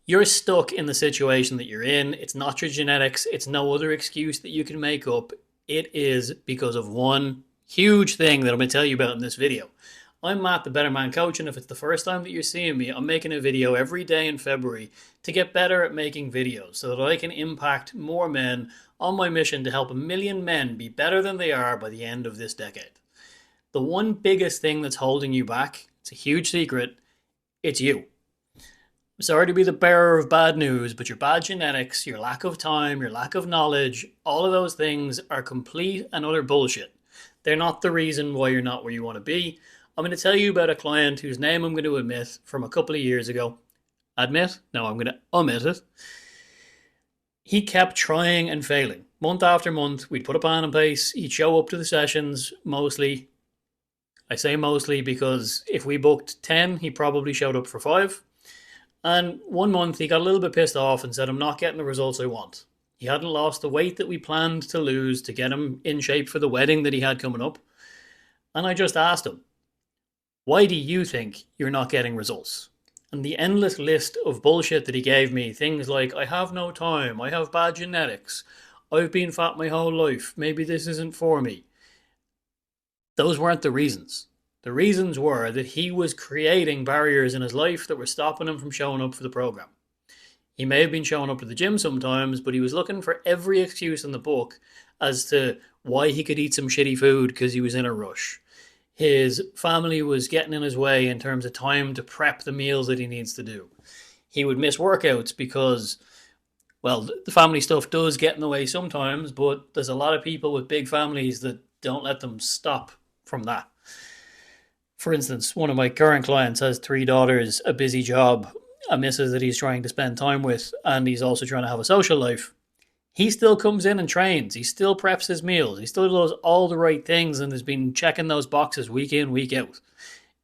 You're stuck in the situation that you're in. It's not your genetics. It's no other excuse that you can make up. It is because of one huge thing that I'm going to tell you about in this video. I'm Matt, the Better Man Coach, and if it's the first time that you're seeing me, I'm making a video every day in February to get better at making videos so that I can impact more men on my mission to help 1 million men be better than they are by the end of this decade. The one biggest thing that's holding you back, it's a huge secret, it's you. Sorry to be the bearer of bad news, but your bad genetics, your lack of time, your lack of knowledge, all of those things are complete and utter bullshit. They're not the reason why you're not where you want to be. I'm going to tell you about a client whose name I'm going to omit from a couple of years ago. Admit? No, I'm going to omit it. He kept trying and failing. Month after month, we'd put a plan in place. He'd show up to the sessions mostly. I say mostly because if we booked 10, he probably showed up for 5. And 1 month he got a little bit pissed off and said, I'm not getting the results I want. He hadn't lost the weight that we planned to lose to get him in shape for the wedding that he had coming up. And I just asked him, why do you think you're not getting results? And the endless list of bullshit that he gave me, things like, I have no time, I have bad genetics, I've been fat my whole life, maybe this isn't for me. Those weren't the reasons. The reasons were that he was creating barriers in his life that were stopping him from showing up for the program. He may have been showing up to the gym sometimes, but he was looking for every excuse in the book as to why he could eat some shitty food because he was in a rush. His family was getting in his way in terms of time to prep the meals that he needs to do. He would miss workouts because, well, the family stuff does get in the way sometimes, but there's a lot of people with big families that don't let them stop from that. For instance, one of my current clients has 3 daughters, a busy job, a missus that he's trying to spend time with, and he's also trying to have a social life. He still comes in and trains. He still preps his meals. He still does all the right things and has been checking those boxes week in, week out.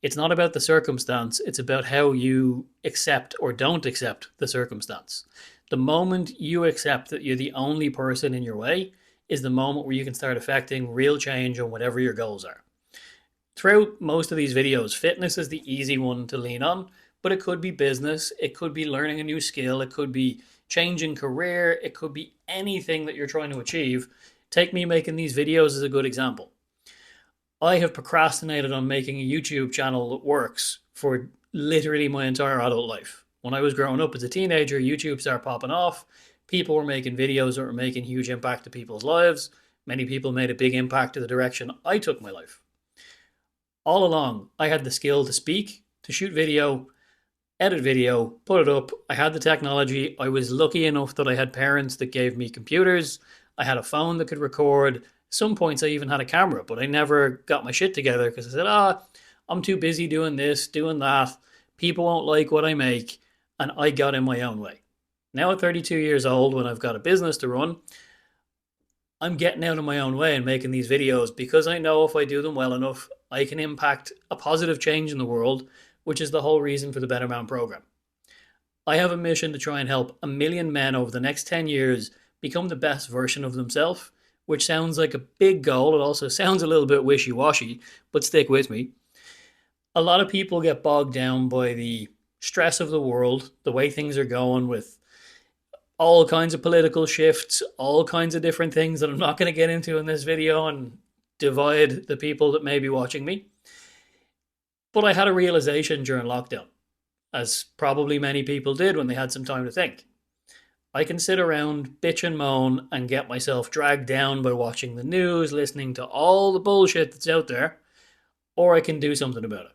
It's not about the circumstance. It's about how you accept or don't accept the circumstance. The moment you accept that you're the only person in your way is the moment where you can start affecting real change on whatever your goals are. Throughout most of these videos, fitness is the easy one to lean on, but it could be business, it could be learning a new skill, it could be changing career, it could be anything that you're trying to achieve. Take me making these videos as a good example. I have procrastinated on making a YouTube channel that works for literally my entire adult life. When I was growing up as a teenager, YouTube started popping off. People were making videos that were making huge impact to people's lives. Many people made a big impact to the direction I took my life. All along, I had the skill to speak, to shoot video, edit video, put it up. I had the technology. I was lucky enough that I had parents that gave me computers. I had a phone that could record. Some points I even had a camera, but I never got my shit together because I said, I'm too busy doing this, doing that. People won't like what I make. And I got in my own way. Now at 32 years old, when I've got a business to run, I'm getting out of my own way and making these videos because I know if I do them well enough, I can impact a positive change in the world, which is the whole reason for the Better Man program. I have a mission to try and help 1 million men over the next 10 years become the best version of themselves, which sounds like a big goal. It also sounds a little bit wishy-washy, but stick with me. A lot of people get bogged down by the stress of the world, the way things are going with all kinds of political shifts, all kinds of different things that I'm not going to get into in this video and divide the people that may be watching me. But I had a realization during lockdown, as probably many people did when they had some time to think. I can sit around, bitch and moan, and get myself dragged down by watching the news, listening to all the bullshit that's out there, or I can do something about it.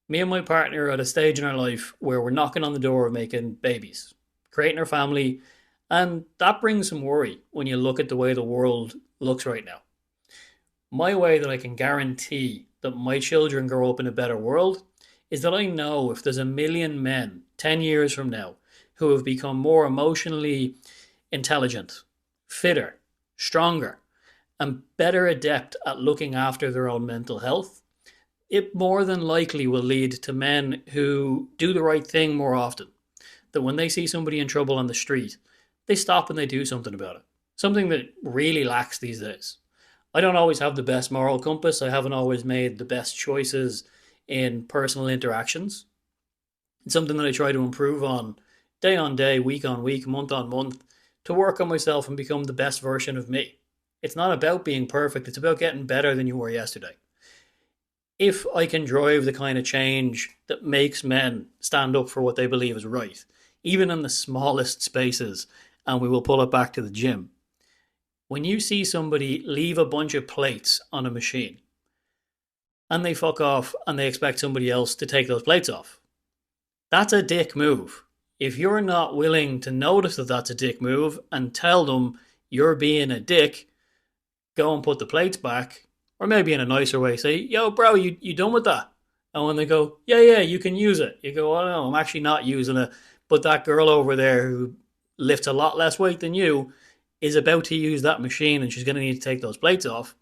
Me and my partner are at a stage in our life where we're knocking on the door of making babies, creating our family, and that brings some worry when you look at the way the world looks right now. My way that I can guarantee that my children grow up in a better world is that I know if there's 1 million men 10 years from now who have become more emotionally intelligent, fitter, stronger, and better adept at looking after their own mental health, it more than likely will lead to men who do the right thing more often. That when they see somebody in trouble on the street, they stop and they do something about it. Something that really lacks these days. I don't always have the best moral compass. I haven't always made the best choices in personal interactions. It's something that I try to improve on day on day, week on week, month on month, to work on myself and become the best version of me. It's not about being perfect, it's about getting better than you were yesterday. If I can drive the kind of change that makes men stand up for what they believe is right, even in the smallest spaces, and we will pull it back to the gym. When you see somebody leave a bunch of plates on a machine and they fuck off and they expect somebody else to take those plates off, that's a dick move. If you're not willing to notice that that's a dick move and tell them you're being a dick, go and put the plates back, or maybe in a nicer way, say, yo, bro, you done with that? And when they go, yeah, you can use it. You go, oh, no, I'm actually not using it. But that girl over there who lifts a lot less weight than you is about to use that machine and she's going to need to take those plates off.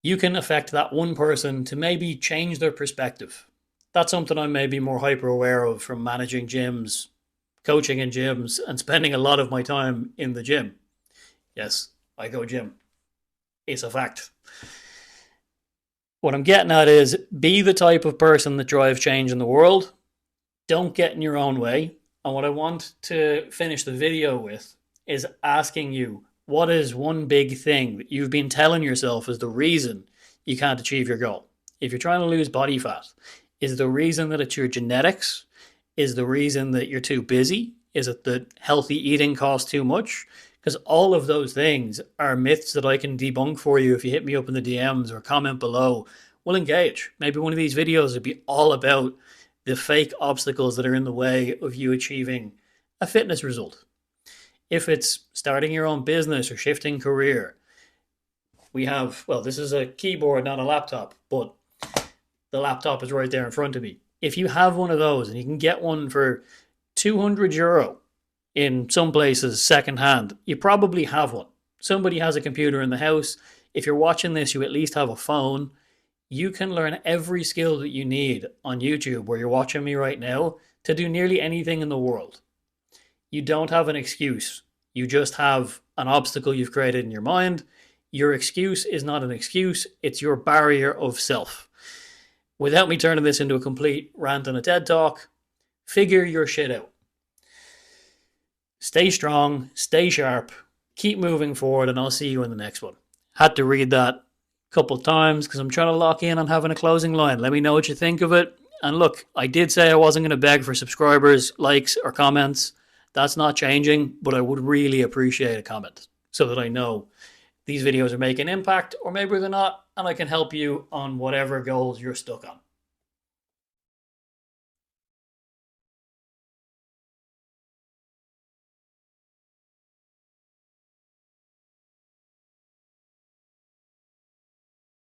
You can affect that one person to maybe change their perspective. That's something I'm maybe more hyper aware of from managing gyms, coaching in gyms, and spending a lot of my time in the gym. Yes, I go gym. It's a fact. What I'm getting at is be the type of person that drives change in the world. Don't get in your own way. And what I want to finish the video with is asking you, what is one big thing that you've been telling yourself is the reason you can't achieve your goal? If you're trying to lose body fat, is the reason that it's your genetics? Is the reason that you're too busy? Is it that healthy eating costs too much? Because all of those things are myths that I can debunk for you if you hit me up in the DMs or comment below. We'll engage. Maybe one of these videos would be all about the fake obstacles that are in the way of you achieving a fitness result. If it's starting your own business or shifting career, we have, well, this is a keyboard, not a laptop, but the laptop is right there in front of me. If you have one of those and you can get one for €200 in some places secondhand, you probably have one. Somebody has a computer in the house. If you're watching this, you at least have a phone. You can learn every skill that you need on YouTube, where you're watching me right now, to do nearly anything in the world. You don't have an excuse. You just have an obstacle you've created in your mind. Your excuse is not an excuse. It's your barrier of self. Without me turning this into a complete rant and a TED Talk, figure your shit out. Stay strong, stay sharp, keep moving forward, and I'll see you in the next one. Had to read that a couple times because I'm trying to lock in on having a closing line. Let me know what you think of it. And look, I did say I wasn't going to beg for subscribers, likes, or comments. That's not changing, but I would really appreciate a comment so that I know these videos are making impact, or maybe they're not, and I can help you on whatever goals you're stuck on.